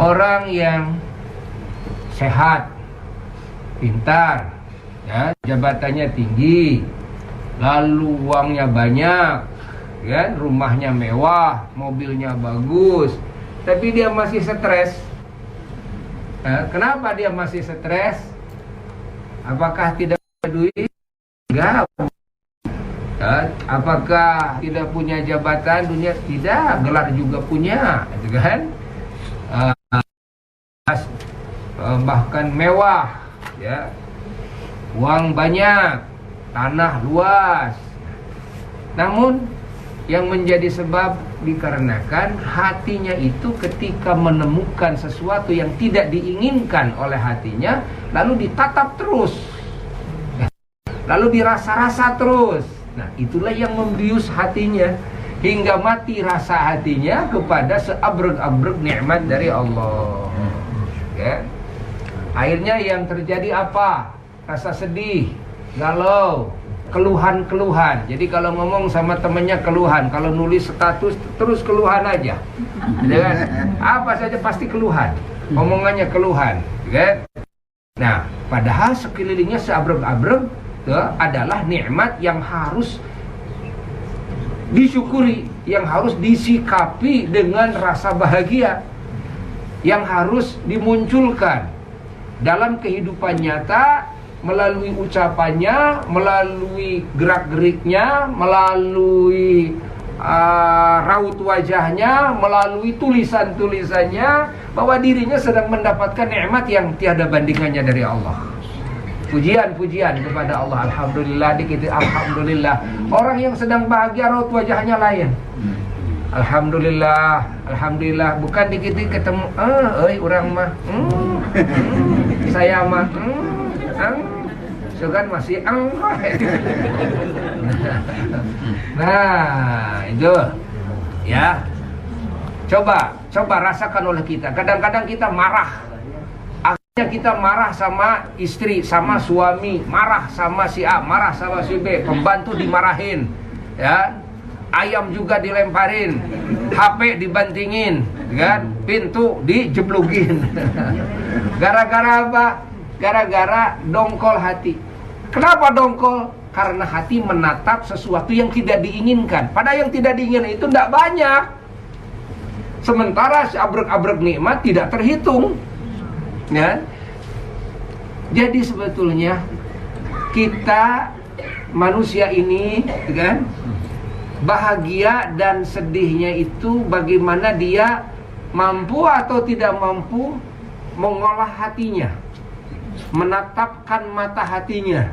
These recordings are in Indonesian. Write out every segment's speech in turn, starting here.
orang yang sehat, pintar, ya, jabatannya tinggi, lalu uangnya banyak, kan, rumahnya mewah, mobilnya bagus, tapi dia masih stres. Kenapa dia masih stres? Apakah tidak ada duit? Enggak. Apakah tidak punya jabatan dunia? Tidak. Gelar juga punya, gitu kan? Bahkan mewah, ya, uang banyak, tanah luas. Namun yang menjadi sebab dikarenakan hatinya itu ketika menemukan sesuatu yang tidak diinginkan oleh hatinya, lalu ditatap terus, lalu dirasa-rasa terus. Nah, itulah yang membius hatinya hingga mati rasa hatinya kepada seabrek-abrek nikmat dari Allah. Ya. Akhirnya yang terjadi apa? Rasa sedih, galau, keluhan-keluhan. Jadi kalau ngomong sama temennya keluhan, kalau nulis status terus keluhan aja, kan? Apa saja pasti keluhan, omongannya keluhan, kan? Nah, padahal sekelilingnya seabrek-abrek adalah nikmat yang harus disyukuri, yang harus disikapi dengan rasa bahagia, yang harus dimunculkan dalam kehidupan nyata melalui ucapannya, melalui gerak-geriknya, melalui raut wajahnya, melalui tulisan-tulisannya, bahwa dirinya sedang mendapatkan nikmat yang tiada bandingannya dari Allah. Pujian-pujian kepada Allah. Alhamdulillah, dikit alhamdulillah. Orang yang sedang bahagia raut wajahnya lain. Alhamdulillah, alhamdulillah. Bukan dikit ketemu, orang mah, saya mah, so kan masih Nah, itu ya. Coba rasakan oleh kita. Kadang-kadang kita marah. Akhirnya kita marah sama istri, sama suami, marah sama si A, marah sama si B, pembantu dimarahin, ya. Ayam juga dilemparin, HP dibantingin, kan? Pintu dijeblukin. Gara-gara apa? Gara-gara dongkol hati. Kenapa dongkol? Karena hati menatap sesuatu yang tidak diinginkan. Padahal yang tidak diinginkan itu tidak banyak. Sementara abrek-abrek nikmat tidak terhitung, ya. Jadi sebetulnya kita manusia ini, kan, bahagia dan sedihnya itu bagaimana dia mampu atau tidak mampu mengolah hatinya, menatapkan mata hatinya,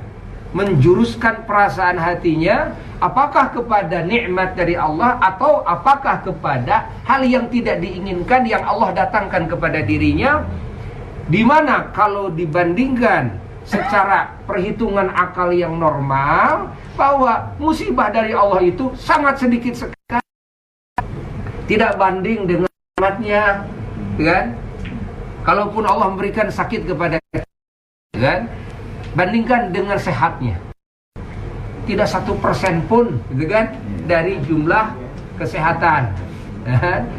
menjuruskan perasaan hatinya, apakah kepada nikmat dari Allah atau apakah kepada hal yang tidak diinginkan yang Allah datangkan kepada dirinya, di mana kalau dibandingkan secara perhitungan akal yang normal, bahwa musibah dari Allah itu sangat sedikit sekali, tidak banding dengan nikmatnya, kan? Kalaupun Allah memberikan sakit kepada kita, kan? Bandingkan dengan sehatnya, tidak 1% pun, gitu kan, dari jumlah kesehatan,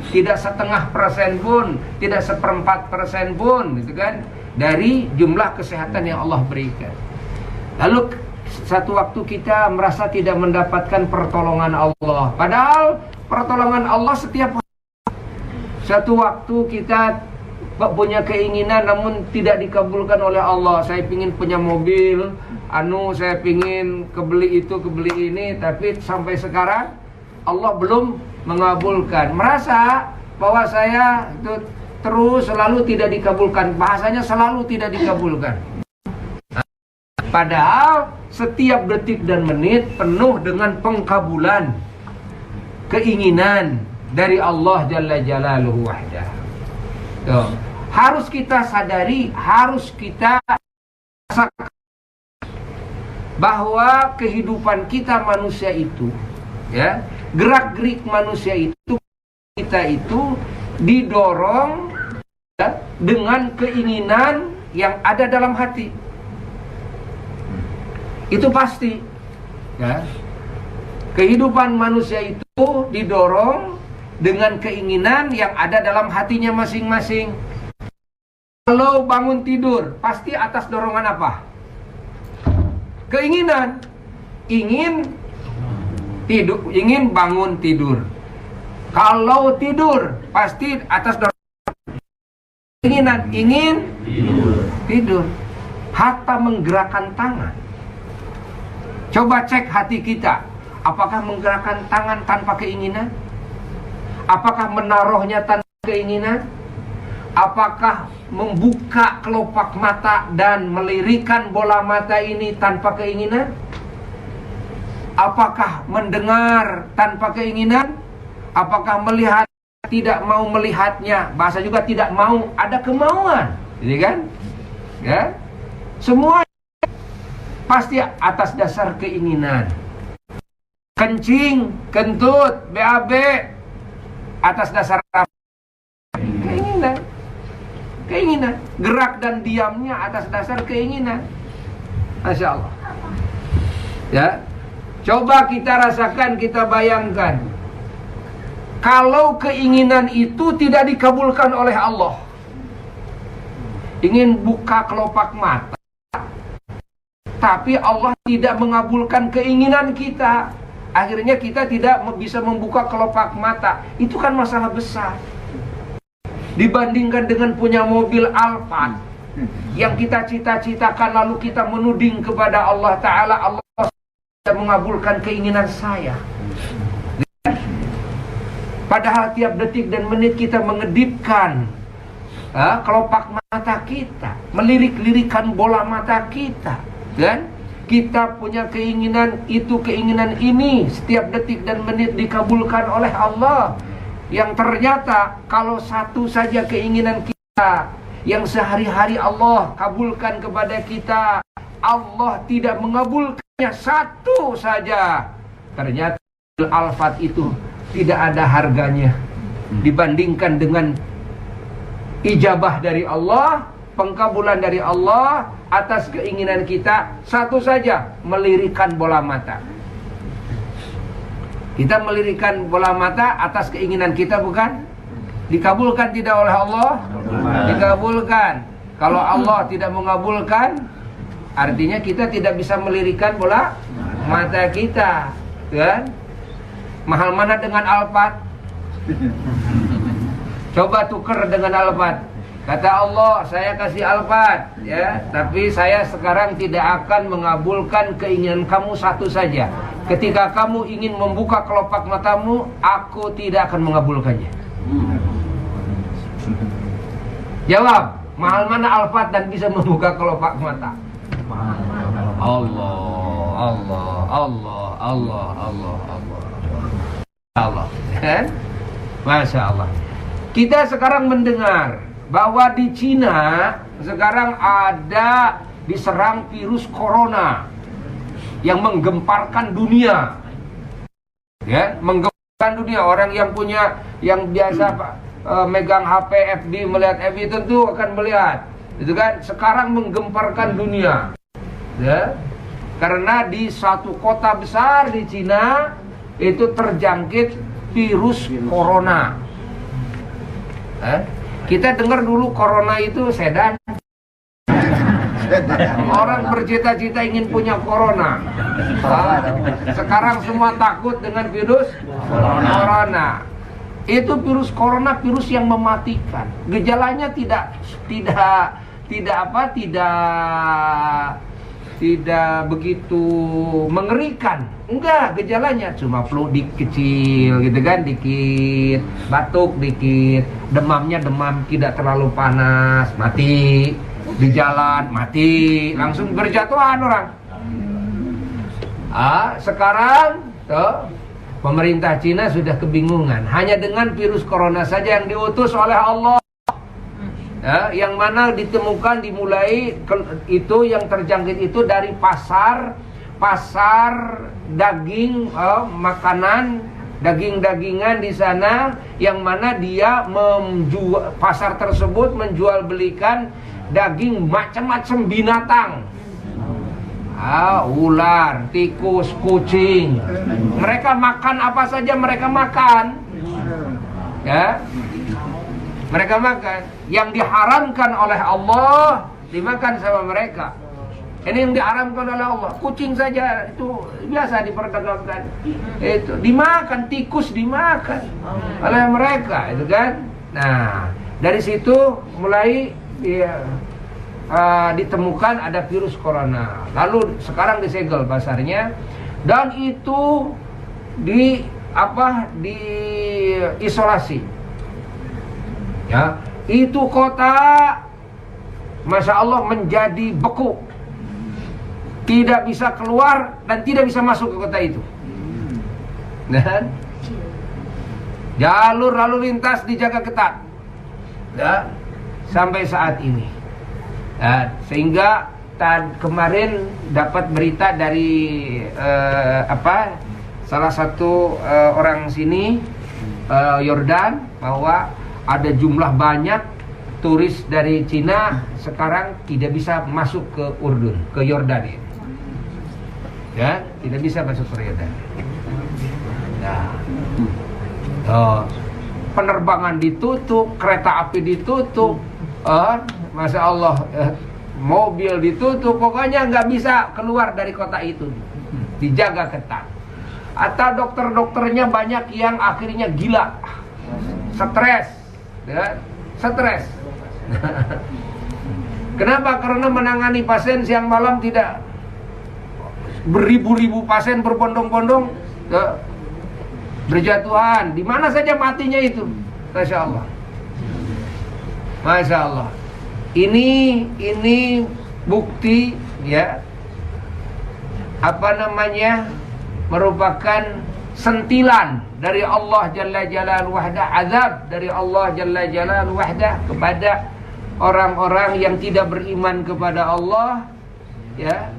tidak 0,5% pun, tidak 1/4% pun, gitu kan, dari jumlah kesehatan yang Allah berikan. Lalu satu waktu kita merasa tidak mendapatkan pertolongan Allah, padahal pertolongan Allah setiap hari. Satu waktu kita punya keinginan namun tidak dikabulkan oleh Allah. Saya pingin punya mobil, saya pingin kebeli itu, kebeli ini, tapi sampai sekarang Allah belum mengabulkan. Merasa bahwa saya itu terus selalu tidak dikabulkan. Bahasanya selalu tidak dikabulkan. Padahal setiap detik dan menit penuh dengan pengkabulan keinginan dari Allah Jalla Jalaluhu Wahdah. Tuh. Harus kita sadari, harus kita rasakan bahwa kehidupan kita manusia itu, ya, gerak-gerik manusia itu, kita itu didorong, ya, dengan keinginan yang ada dalam hati. Itu pasti, ya. Kehidupan manusia itu didorong dengan keinginan yang ada dalam hatinya masing-masing. Kalau bangun tidur, pasti atas dorongan apa? Keinginan. Ingin tidur, ingin bangun tidur. Kalau tidur, pasti atas dorongan keinginan. Ingin tidur. Hatta menggerakkan tangan. Coba cek hati kita. Apakah menggerakkan tangan tanpa keinginan? Apakah menaruhnya tanpa keinginan? Apakah membuka kelopak mata dan melirikan bola mata ini tanpa keinginan? Apakah mendengar tanpa keinginan? Apakah melihat tidak mau melihatnya? Bahasa juga tidak mau, ada kemauan, gitu kan? Ya, semua pasti atas dasar keinginan. Kencing, kentut, BAB atas dasar keinginan. Keinginan. Gerak dan diamnya atas dasar keinginan. Masya Allah. Ya, coba kita rasakan, kita bayangkan. Kalau keinginan itu tidak dikabulkan oleh Allah, ingin buka kelopak mata, tapi Allah tidak mengabulkan keinginan kita, akhirnya kita tidak bisa membuka kelopak mata. Itu kan masalah besar. Dibandingkan dengan punya mobil Alphard yang kita cita-citakan, lalu kita menuding kepada Allah Ta'ala, Allah tidak mengabulkan keinginan saya. Padahal tiap detik dan menit kita mengedipkan kelopak mata kita, melirik-lirikan bola mata kita, kan? Kita punya keinginan itu, keinginan ini setiap detik dan menit dikabulkan oleh Allah. Yang ternyata kalau satu saja keinginan kita yang sehari-hari Allah kabulkan kepada kita, Allah tidak mengabulkannya satu saja, ternyata Alphard itu tidak ada harganya dibandingkan dengan ijabah dari Allah, pengkabulan dari Allah atas keinginan kita satu saja, melirikan bola mata. Kita melirikan bola mata atas keinginan kita, bukan? Dikabulkan tidak oleh Allah? Dikabulkan. Kalau Allah tidak mengabulkan, artinya kita tidak bisa melirikan bola mata kita, kan? Mahal mana dengan Alphard? Coba tuker dengan Alphard. Kata Allah, saya kasih Alphard, ya, tapi saya sekarang tidak akan mengabulkan keinginan kamu satu saja. Ketika kamu ingin membuka kelopak matamu, aku tidak akan mengabulkannya. Jawab, mahal mana Alphard dan bisa membuka kelopak mata? Allah, Allah, Allah, Allah, Allah, Allah, Allah, kan? Masya Allah. Kita sekarang mendengar bahwa di Cina sekarang ada diserang virus corona yang menggemparkan dunia, ya, menggemparkan dunia. Orang yang punya, yang biasa megang HP FB, melihat FB tentu akan melihat, itu kan, sekarang menggemparkan dunia, ya, karena di satu kota besar di Cina itu terjangkit virus corona. Kita dengar dulu corona itu sedan. Orang bercita-cita ingin punya corona. Sekarang semua takut dengan virus corona. Itu virus corona, virus yang mematikan. Gejalanya tidak begitu mengerikan. Enggak, gejalanya cuma flu kecil gitu kan, dikit, batuk dikit, demamnya demam tidak terlalu panas, mati. Di jalan mati, langsung berjatuhan orang. Sekarang tuh, pemerintah Cina sudah kebingungan. Hanya dengan virus corona saja yang diutus oleh Allah, ya, yang mana ditemukan, dimulai itu yang terjangkit itu dari pasar daging, makanan daging-dagingan di sana, yang mana dia pasar tersebut menjual belikan daging macam-macam binatang, ular, tikus, kucing. Mereka makan apa saja mereka makan, ya. Mereka makan. Yang diharamkan oleh Allah dimakan sama mereka. Ini yang diharamkan oleh Allah. Kucing saja itu biasa diperdagangkan. Itu dimakan, tikus dimakan oleh mereka, itu kan. Nah, dari situ mulai ditemukan ada virus corona. Lalu sekarang disegel pasarnya dan itu diisolasi. Ya, itu kota Masya Allah menjadi beku. Tidak bisa keluar dan tidak bisa masuk ke kota itu. Dan jalur lalu lintas dijaga ketat. Ya, sampai saat ini. Sehingga kemarin dapat berita dari salah satu orang sini Yordan bahwa ada jumlah banyak turis dari Cina sekarang tidak bisa masuk ke Urdun, ke Yordan ini. Ya, tidak bisa masuk ke Yordan. Nah, penerbangan ditutup, kereta api ditutup, Masya Allah, mobil ditutup, pokoknya nggak bisa keluar dari kota itu, dijaga ketat. Atau dokter-dokternya banyak yang akhirnya gila, stres, ya, stres. Kenapa? Karena menangani pasien siang malam tidak beribu-ribu pasien berbondong-bondong, ya, berjatuhan, di mana saja matinya itu, Masya Allah, Masya Allah. Ini bukti, ya, merupakan sentilan dari Allah Jalla Jalaluhu Wahdah, azab dari Allah Jalla Jalaluhu Wahdah kepada orang-orang yang tidak beriman kepada Allah, ya,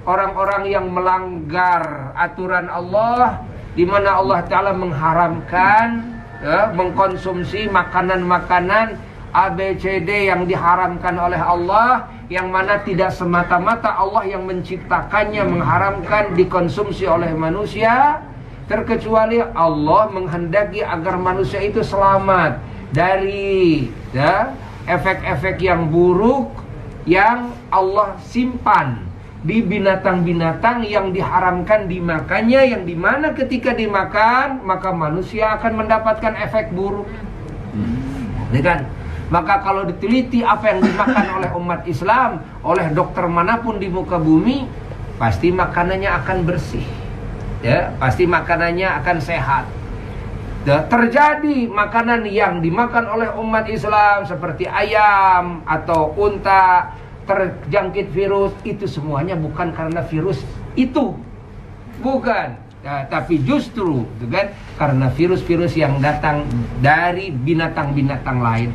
orang-orang yang melanggar aturan Allah, di mana Allah Ta'ala mengharamkan, ya, mengkonsumsi makanan-makanan ABCD yang diharamkan oleh Allah, yang mana tidak semata-mata Allah yang menciptakannya mengharamkan dikonsumsi oleh manusia, terkecuali Allah menghendaki agar manusia itu selamat dari, ya, efek-efek yang buruk yang Allah simpan di binatang-binatang yang diharamkan dimakannya, yang dimana ketika dimakan maka manusia akan mendapatkan efek buruk. Ini kan? Maka kalau diteliti apa yang dimakan oleh umat Islam, oleh dokter manapun di muka bumi, pasti makanannya akan bersih, ya, pasti makanannya akan sehat. Terjadi makanan yang dimakan oleh umat Islam seperti ayam atau unta terjangkit virus, itu semuanya bukan karena virus itu, bukan, ya, tapi justru, kan, karena virus-virus yang datang dari binatang-binatang lain,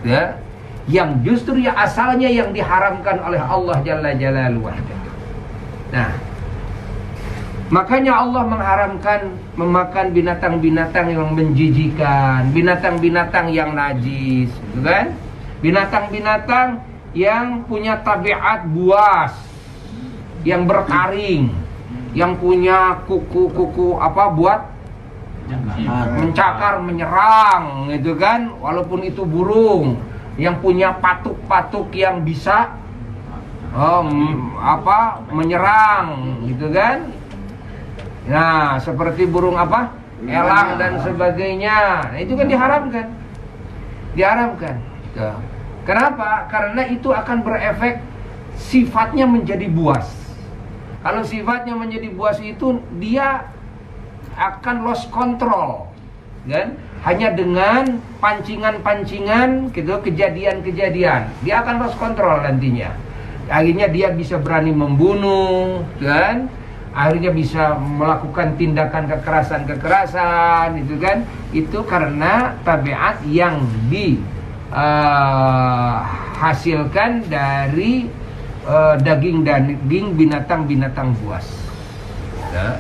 ya, yang justru ya asalnya yang diharamkan oleh Allah Jalla Jalaluhu. Nah, makanya Allah mengharamkan memakan binatang-binatang yang menjijikan, binatang-binatang yang najis, kan? Binatang-binatang yang punya tabiat buas, yang bertaring, yang punya kuku-kuku buat mencakar, menyerang, gitu kan? Walaupun itu burung, yang punya patuk-patuk yang bisa menyerang, gitu kan? Nah, seperti burung elang dan sebagainya. Nah, itu kan diharamkan. Diharamkan. Kenapa? Karena itu akan berefek sifatnya menjadi buas. Kalau sifatnya menjadi buas itu dia akan lost control, kan? Hanya dengan pancingan-pancingan, gitu, kejadian-kejadian, dia akan lost control nantinya. Akhirnya dia bisa berani membunuh, kan? Akhirnya bisa melakukan tindakan kekerasan-kekerasan, itu kan? Itu karena tabiat yang dihasilkan dari daging binatang-binatang buas, ya.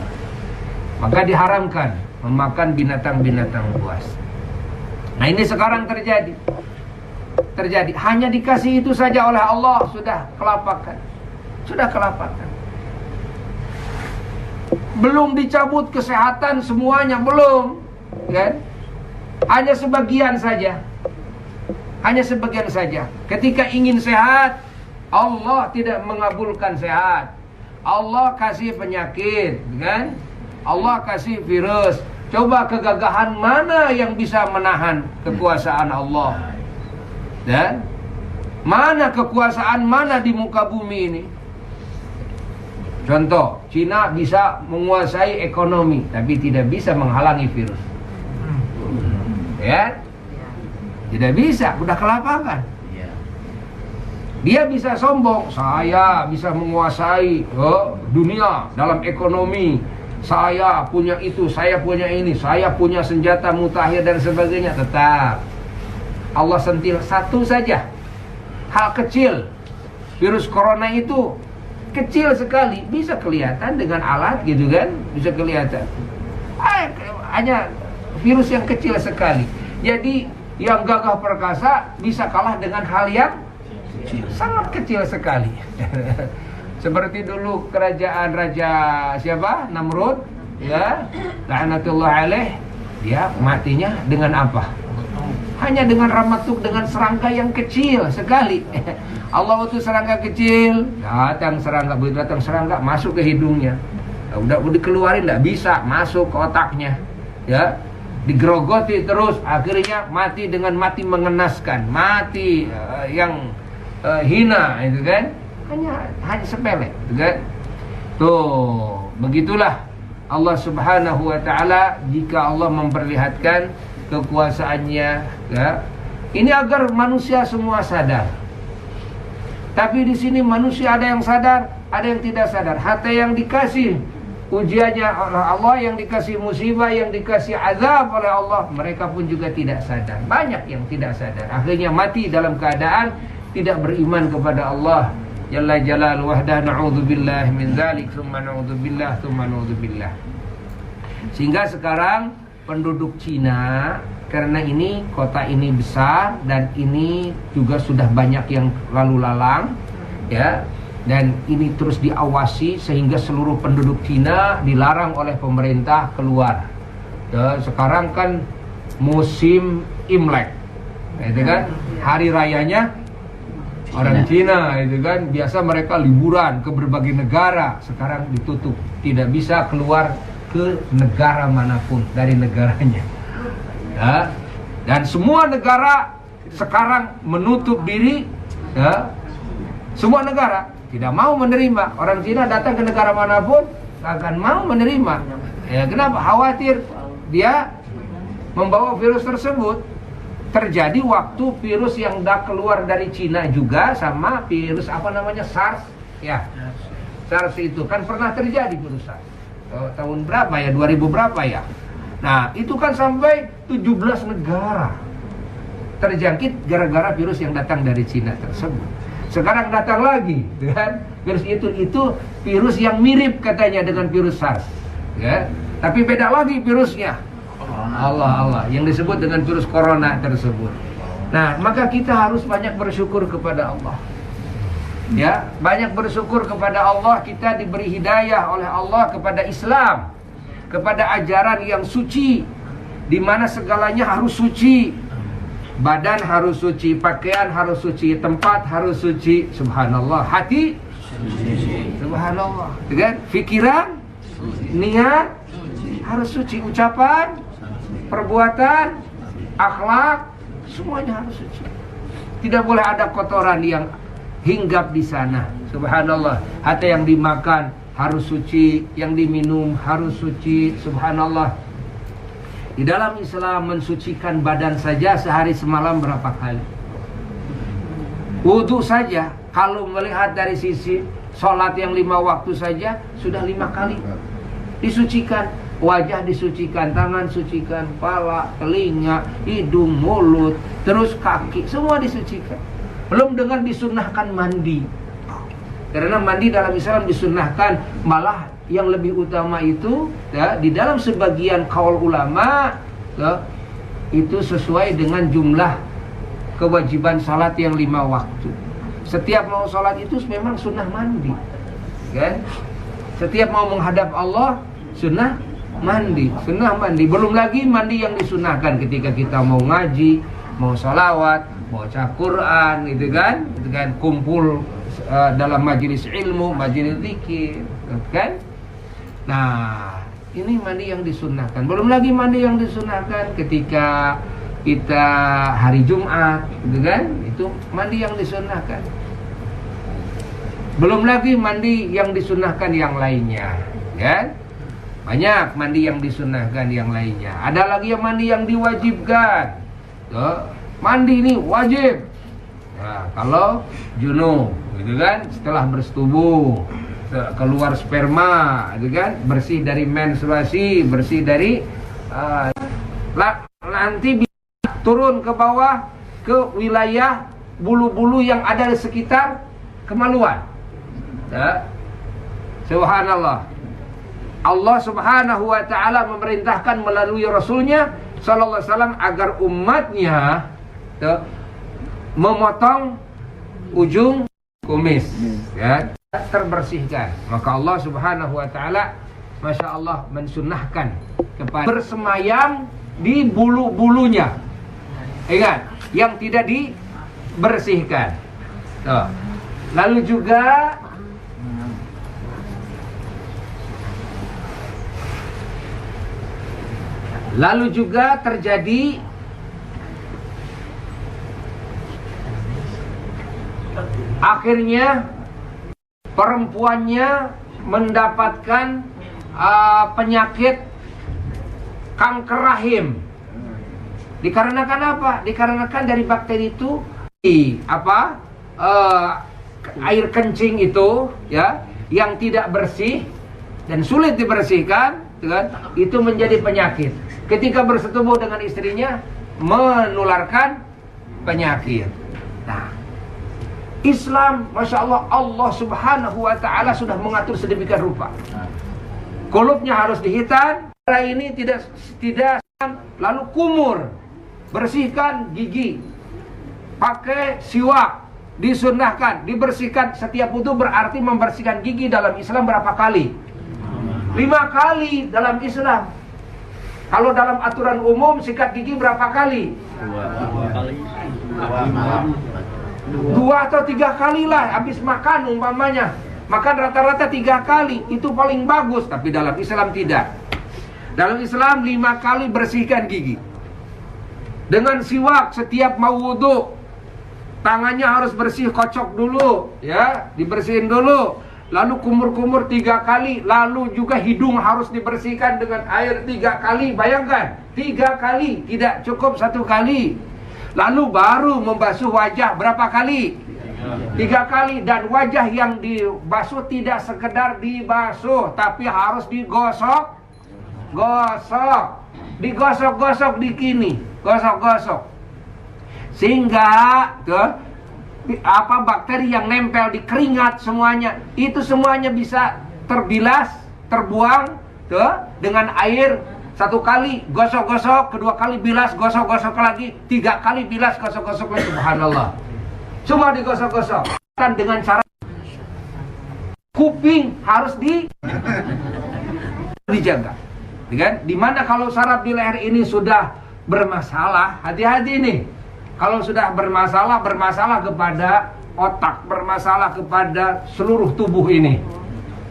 Maka diharamkan memakan binatang-binatang buas. Nah, ini sekarang terjadi. Hanya dikasih itu saja oleh Allah, sudah kelapakan. Belum dicabut kesehatan semuanya, belum, kan? Hanya sebagian saja. Hanya sebagian saja. Ketika ingin sehat, Allah tidak mengabulkan sehat. Allah kasih penyakit, kan? Allah kasih virus. Coba kegagahan mana yang bisa menahan kekuasaan Allah? Dan mana kekuasaan mana di muka bumi ini? Contoh, Cina bisa menguasai ekonomi, tapi tidak bisa menghalangi virus. Ya? Tidak bisa, udah kelapakan. Dia bisa sombong, saya bisa menguasai dunia dalam ekonomi. Saya punya itu, saya punya ini, saya punya senjata mutakhir dan sebagainya. Tetap Allah sentil satu saja, hal kecil. Virus corona itu kecil sekali, bisa kelihatan dengan alat gitu kan, bisa kelihatan. Hanya virus yang kecil sekali. Jadi yang gagah perkasa bisa kalah dengan hal yang sangat kecil sekali. Seperti dulu kerajaan Raja siapa? Namrud, ya, la'natullah alaih. Dia matinya dengan apa? Hanya dengan ramatuk, dengan serangga yang kecil sekali. Allah utus serangga kecil, datang serangga masuk ke hidungnya. Udah dikeluarin nggak bisa, masuk ke otaknya. Ya, digerogoti terus, akhirnya mati dengan mati mengenaskan, mati yang hina, itu kan? Hanya sepele, gitu kan? Tuh, begitulah Allah Subhanahu wa taala jika Allah memperlihatkan kekuasaannya, ya. Ini agar manusia semua sadar. Tapi di sini manusia ada yang sadar, ada yang tidak sadar. Hatta yang dikasih ujiannya oleh Allah, yang dikasih musibah, yang dikasih azab oleh Allah, mereka pun juga tidak sadar. Banyak yang tidak sadar. Akhirnya mati dalam keadaan tidak beriman kepada Allah Jalla Jalaluhu wahdah. Na'udzubillah min dzalik, tsumma na'udzubillah, tsumma na'udzubillah. Sehingga sekarang penduduk Cina, karena ini kota ini besar dan ini juga sudah banyak yang lalu lalang, ya, dan ini terus diawasi sehingga seluruh penduduk Cina dilarang oleh pemerintah keluar. Ya, sekarang kan musim Imlek, itu kan hari rayanya orang Cina, itu kan biasa mereka liburan ke berbagai negara, sekarang ditutup, tidak bisa keluar ke negara manapun dari negaranya. Ya. Dan semua negara sekarang menutup diri, ya. Semua negara tidak mau menerima orang Cina datang ke negara manapun, akan mau menerima. Ya, kenapa? Khawatir dia membawa virus tersebut. Terjadi waktu virus yang dah keluar dari Cina juga sama virus apa namanya SARS, ya. SARS itu kan pernah terjadi virus SARS. Tahun berapa ya? 2000 berapa ya? Nah, itu kan sampai 17 negara terjangkit gara-gara virus yang datang dari Cina tersebut. Sekarang datang lagi, kan? Virus itu virus yang mirip katanya dengan virus SARS, ya. Tapi beda lagi virusnya. Allah yang disebut dengan virus corona tersebut. Nah, maka kita harus banyak bersyukur kepada Allah. Ya, banyak bersyukur kepada Allah, kita diberi hidayah oleh Allah kepada Islam, kepada ajaran yang suci, di mana segalanya harus suci. Badan harus suci, pakaian harus suci, tempat harus suci. Subhanallah, hati suci. Subhanallah, kan? Pikiran, niat harus suci, ucapan, perbuatan, akhlak, semuanya harus suci. Tidak boleh ada kotoran yang hinggap di sana. Subhanallah. Hatta yang dimakan harus suci, yang diminum harus suci. Subhanallah. Di dalam Islam mensucikan badan saja sehari semalam berapa kali? Wudu saja, kalau melihat dari sisi sholat yang 5 waktu saja sudah 5 kali disucikan. Wajah disucikan, tangan sucikan, kepala, telinga, hidung, mulut, terus kaki, semua disucikan. Belum dengan disunnahkan mandi. Karena mandi dalam Islam disunnahkan, malah yang lebih utama itu, ya, di dalam sebagian kaul ulama, ya, itu sesuai dengan jumlah kewajiban salat yang 5 waktu. Setiap mau salat itu memang sunnah mandi, kan? Setiap mau menghadap Allah sunnah mandi. Belum lagi mandi yang disunahkan ketika kita mau ngaji, mau salawat, baca Quran, gitu kan, kumpul dalam majelis ilmu, majelis zikir, kan? Nah, ini mandi yang disunnahkan. Belum lagi mandi yang disunnahkan ketika kita hari Jumat, gitu kan? Itu mandi yang disunnahkan. Belum lagi mandi yang disunnahkan yang lainnya, kan? Banyak mandi yang disunnahkan yang lainnya. Ada lagi yang mandi yang diwajibkan. Tuh, mandi ini wajib. Nah, kalau junub, gitu kan? Setelah bersetubuh, keluar sperma, gitu kan? Bersih dari menstruasi, bersih dari nanti bisa turun ke bawah ke wilayah bulu-bulu yang ada di sekitar kemaluan. Ya. Subhanallah. Allah Subhanahu wa taala memerintahkan melalui Rasulnya sallallahu alaihi wasallam agar umatnya memotong ujung kumis, ya, terbersihkan. Maka Allah Subhanahu wa taala Masya Allah mensunnahkan kepada bersemayam di bulu-bulunya. Ingat, yang tidak dibersihkan. Tuh. Lalu juga terjadi akhirnya perempuannya mendapatkan penyakit kanker rahim. Dikarenakan apa? Dikarenakan dari bakteri itu air kencing itu, ya, yang tidak bersih dan sulit dibersihkan, kan? Itu menjadi penyakit. Ketika bersetubuh dengan istrinya menularkan penyakit. Nah, Islam, Masya Allah, Allah Subhanahu wa ta'ala sudah mengatur sedemikian rupa. Kulupnya harus dihitan, ini tidak lalu kumur, bersihkan gigi, pakai siwak, disunnahkan, dibersihkan setiap wudu, berarti membersihkan gigi dalam Islam berapa kali? 5 kali dalam Islam. Kalau dalam aturan umum sikat gigi berapa kali? 2 atau 3 kali lah. Habis makan umpamanya, makan rata-rata 3 kali, itu paling bagus. Tapi dalam Islam tidak. Dalam Islam 5 kali bersihkan gigi dengan siwak setiap mau wudu. Tangannya harus bersih, kocok dulu, ya, dibersihin dulu. Lalu kumur-kumur 3 kali. Lalu juga hidung harus dibersihkan dengan air 3 kali. Bayangkan, 3 kali, tidak cukup 1 kali. Lalu baru membasuh wajah berapa kali? 3 kali. Dan wajah yang dibasuh tidak sekedar dibasuh, tapi harus digosok. Digosok-gosok di kini. Gosok-gosok. Sehingga bakteri yang nempel di keringat semuanya, itu semuanya bisa terbilas, terbuang dengan air. 1 kali gosok-gosok, 2 kali bilas, gosok-gosok lagi, 3 kali bilas, gosok-gosok lagi. Subhanallah. Cuma digosok-gosok. Dan dengan cara kuping harus dijaga. Kan? Dimana kalau saraf di leher ini sudah bermasalah, hati-hati nih. Kalau sudah bermasalah kepada otak, bermasalah kepada seluruh tubuh ini,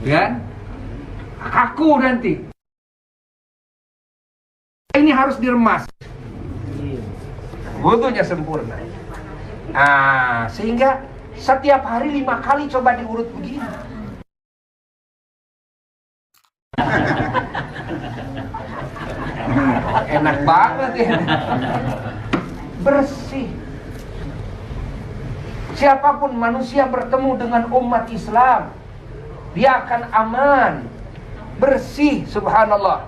kan? Kaku nanti. Ini harus diremas. Wudunya sempurna. Nah, sehingga setiap hari 5 kali coba diurut begini. Enak banget ya. Bersih. Siapapun manusia bertemu dengan umat Islam, dia akan aman, bersih. Subhanallah.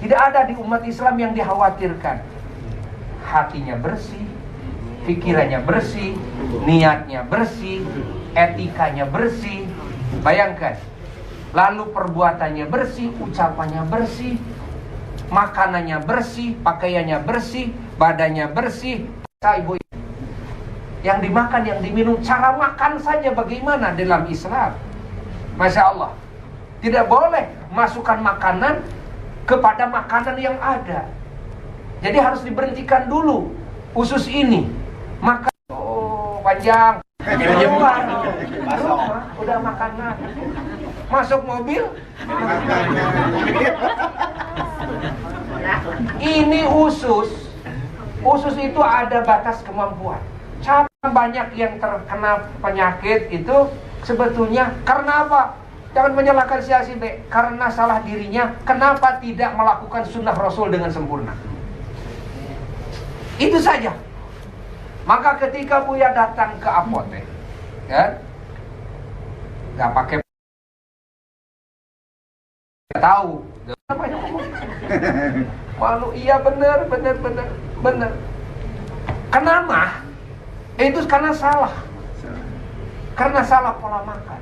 Tidak ada di umat Islam yang dikhawatirkan. Hatinya bersih, pikirannya bersih, niatnya bersih, etikanya bersih. Bayangkan. Lalu perbuatannya bersih, ucapannya bersih, makanannya bersih, pakaiannya bersih, badannya bersih. Ibu, yang dimakan, yang diminum, cara makan saja bagaimana dalam Islam? Masya Allah. Tidak boleh masukkan makanan kepada makanan yang ada. Jadi harus diberhentikan dulu. usus ini, maka panjang. Keluar rumah udah makanan, masuk mobil ini usus itu ada batas kemampuan. Cara banyak yang terkena penyakit itu sebetulnya karena apa? Jangan menyalahkan si A si B, karena salah dirinya. Kenapa tidak melakukan sunnah Rasul dengan sempurna? Itu saja. Maka ketika Buya datang ke apotek, kan, nggak pakai tahu, apa yang ngomong? Malu, iya benar. Kenapa? Itu karena salah pola makan.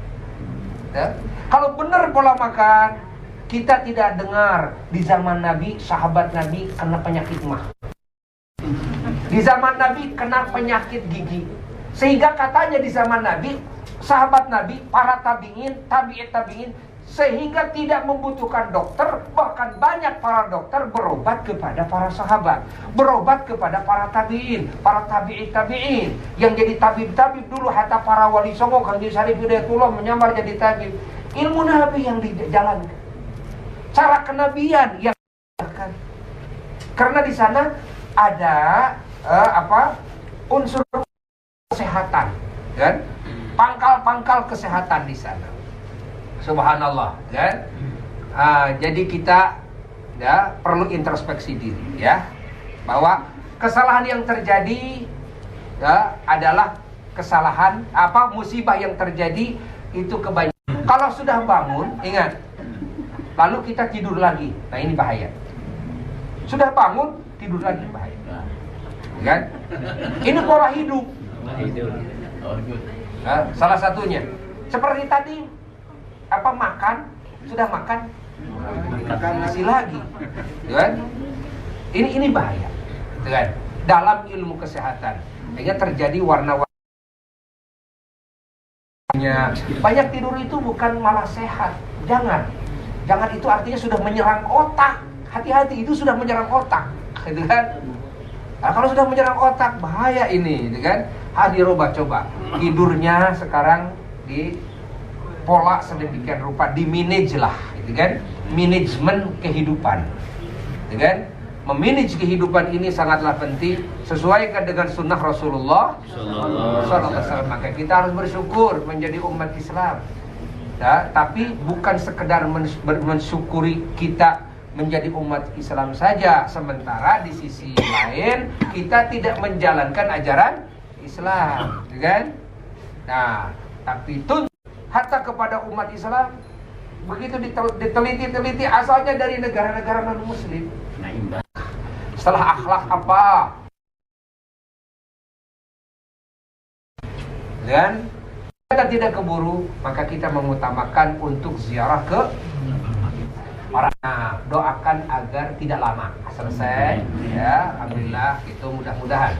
Ya? Kalau benar pola makan, kita tidak dengar di zaman Nabi, sahabat Nabi kena penyakit mah. Di zaman Nabi kena penyakit gigi. Sehingga katanya di zaman Nabi, sahabat Nabi, para tabi'in, tabi'in, sehingga tidak membutuhkan dokter. Bahkan banyak para dokter berobat kepada para sahabat, berobat kepada para tabi'in, para tabi'in. Yang jadi tabib-tabib dulu, hatta para wali songo, Kanjeng Syarif Hidayatullah menyamar jadi tabib. Ilmu Nabi yang dijalankan, cara kenabian yang dijalankan. Karena di sana ada unsur kesehatan, kan? Pangkal-pangkal kesehatan di sana. Subhanallah, kan? Jadi kita ya perlu introspeksi diri, ya, bahwa kesalahan yang terjadi ya adalah kesalahan musibah yang terjadi itu kebanyakan. Kalau sudah bangun, ingat, lalu kita tidur lagi, nah ini bahaya. Sudah bangun, tidur lagi, bahaya. Kan? Ini pola hidup. Nah, salah satunya seperti tadi makan, sudah makan isi lagi, kan? Ini bahaya, kan? Dalam ilmu kesehatan sehingga terjadi warna-warna. Banyak tidur itu bukan malah sehat. Jangan itu artinya sudah menyerang otak. Hati-hati, itu sudah menyerang otak, gitu kan? Nah, kalau sudah menyerang otak, bahaya ini, gitu kan? Dirubah coba tidurnya sekarang di pola sedemikian rupa, di manage lah, gitu kan? Manajemen kehidupan, gitu kan? Memanage kehidupan ini sangatlah penting, sesuaikan dengan sunnah Rasulullah SAW. Maka kita harus bersyukur menjadi umat Islam, ya, tapi bukan sekedar mensyukuri kita menjadi umat Islam saja, sementara di sisi lain kita tidak menjalankan ajaran Islam, kan? Nah, tapi hatta kepada umat Islam begitu diteliti asalnya dari negara-negara non-Muslim. Setelah akhlak apa? Dan kita tidak keburu, maka kita mengutamakan untuk ziarah ke orang. Doakan agar tidak lama selesai, ya, alhamdulillah, itu mudah-mudahan